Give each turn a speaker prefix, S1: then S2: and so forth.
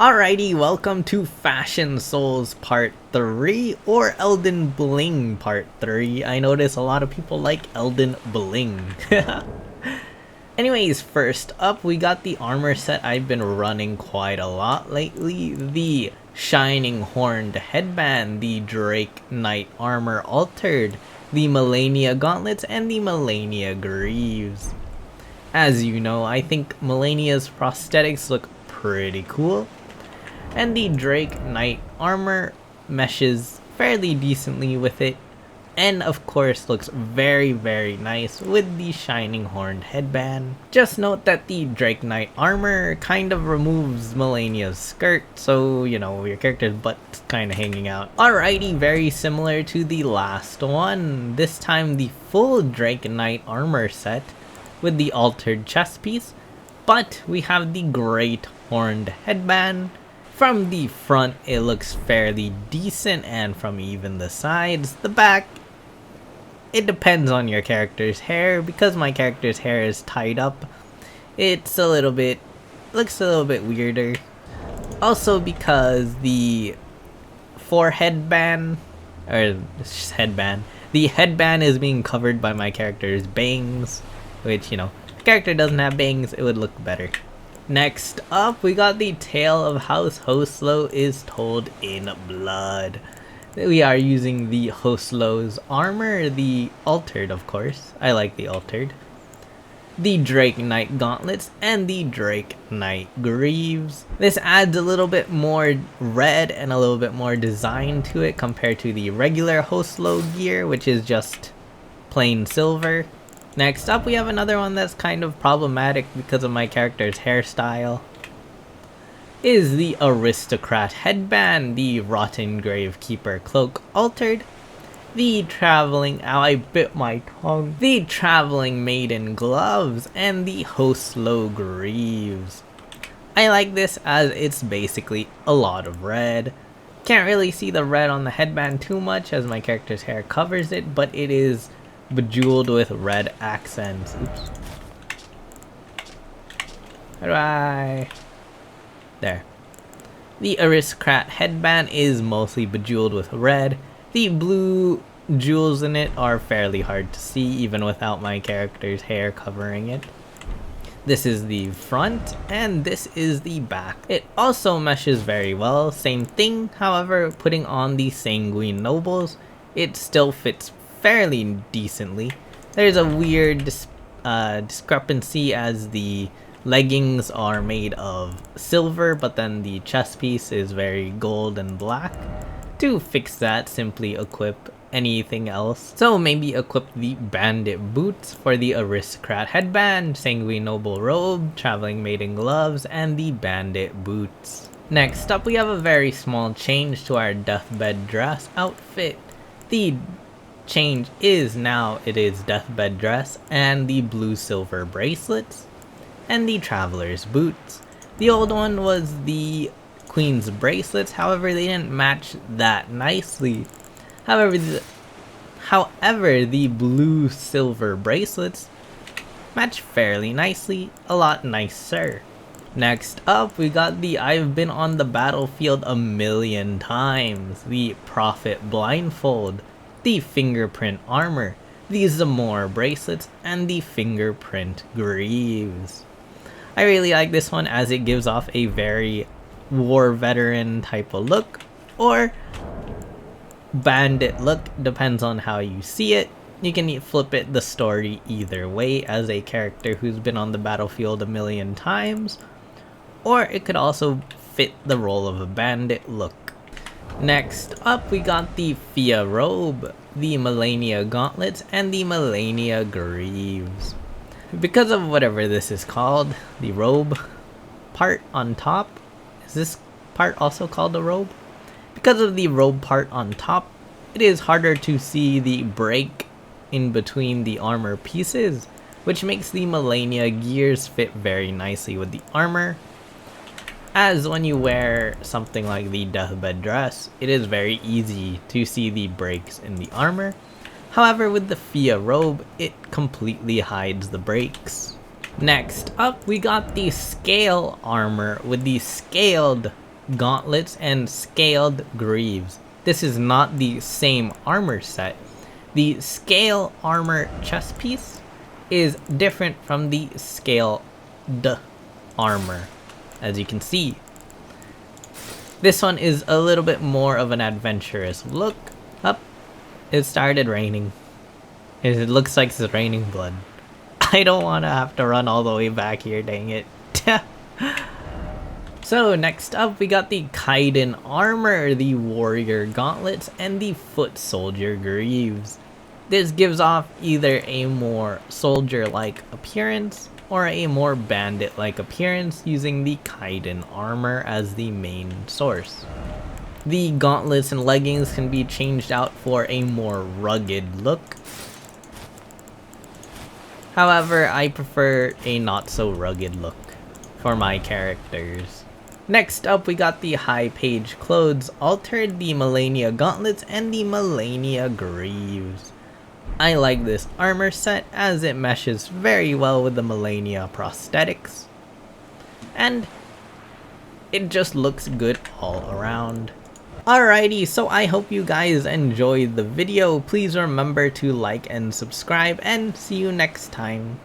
S1: Alrighty, welcome to Fashion Souls Part 3 or Elden Bling Part 3. I notice a lot of people like Elden Bling. Anyways, first up, we got the armor set I've been running quite a lot lately. The Shining Horned Headband, the Drake Knight Armor Altered, the Malenia Gauntlets, and the Malenia Greaves. As you know, I think Malenia's prosthetics look pretty cool, and the Drake Knight Armor meshes fairly decently with it, and of course looks very nice with the Shining Horned Headband. Just note that the Drake Knight Armor kind of removes Malenia's skirt, so you know, your character's butt's kind of hanging out. Alrighty, very similar to the last one, this time the full Drake Knight Armor set with the altered chest piece, but we have the Great Horned Headband. From the front, it looks fairly decent, and from even the sides, the back, it depends on your character's hair. Because my character's hair is tied up, looks a little bit weirder. Also because the headband is being covered by my character's bangs, which, you know, if the character doesn't have bangs, it would look better. Next up, we got the Tale of House Hoslow is Told in Blood. We are using the Hoslow's armor, the altered of course. I like the altered. The Drake Knight Gauntlets and the Drake Knight Greaves. This adds a little bit more red and a little bit more design to it compared to the regular Hoslow gear, which is just plain silver. Next up, we have another one that's kind of problematic because of my character's hairstyle. Is the Aristocrat Headband, the Rotten Gravekeeper Cloak Altered, the Traveling the Traveling Maiden Gloves, and the Hoslow Greaves. I like this as it's basically a lot of red. Can't really see the red on the headband too much as my character's hair covers it, but it is bejeweled with red accents. Oops. There. The Aristocrat Headband is mostly bejeweled with red. The blue jewels in it are fairly hard to see even without my character's hair covering it. This is the front, and this is the back. It also meshes very well, same thing. However, putting on the Sanguine Nobles, it still fits fairly decently. There's a weird discrepancy as the leggings are made of silver, but then the chest piece is very gold and black. To fix that, simply equip anything else. So maybe equip the Bandit Boots for the Aristocrat Headband, Sanguine Noble Robe, Traveling Maiden Gloves, and the Bandit Boots. Next up, we have a very small change to our Deathbed Dress outfit. The change is now it is Deathbed Dress and the blue silver bracelets and the Traveler's Boots. The old one was the Queen's bracelets, however they didn't match that nicely. However, the blue silver bracelets match fairly nicely, a lot nicer. Next up, we got the I've been on the battlefield a million times, the Prophet Blindfold, the Fingerprint Armor, the Zamor Bracelets, and the Fingerprint Greaves. I really like this one as it gives off a very war veteran type of look, or bandit look, depends on how you see it. You can flip it the story either way as a character who's been on the battlefield a million times, or it could also fit the role of a bandit look. Next up, we got the Fia Robe, the Malenia Gauntlets, and the Malenia Greaves. Because of whatever this is called, the robe part on top, is this part also called a robe? Because of the robe part on top, it is harder to see the break in between the armor pieces, which makes the Malenia gears fit very nicely with the armor. As when you wear something like the Deathbed Dress, it is very easy to see the breaks in the armor. However, with the Fia Robe, it completely hides the breaks. Next up, we got the Scale Armor with the scaled gauntlets, and scaled greaves. This is not the same armor set. The scale armor chest piece is different from the scaled armor, as you can see. This one is a little bit more of an adventurous look. Up, it started raining. It looks like it's raining blood. I don't want to have to run all the way back here, dang it. So next up we got the Kaiden Armor, the Warrior Gauntlets, and the Foot Soldier Greaves. This gives off either a more soldier-like appearance or a more bandit-like appearance using the Kaiden Armor as the main source. The gauntlets and leggings can be changed out for a more rugged look. However, I prefer a not so rugged look for my characters. Next up we got the High Page Clothes Altered, the Malenia Gauntlets, and the Malenia Greaves. I like this armor set as it meshes very well with the Malenia prosthetics. And it just looks good all around. Alrighty, so I hope you guys enjoyed the video. Please remember to like and subscribe, and see you next time.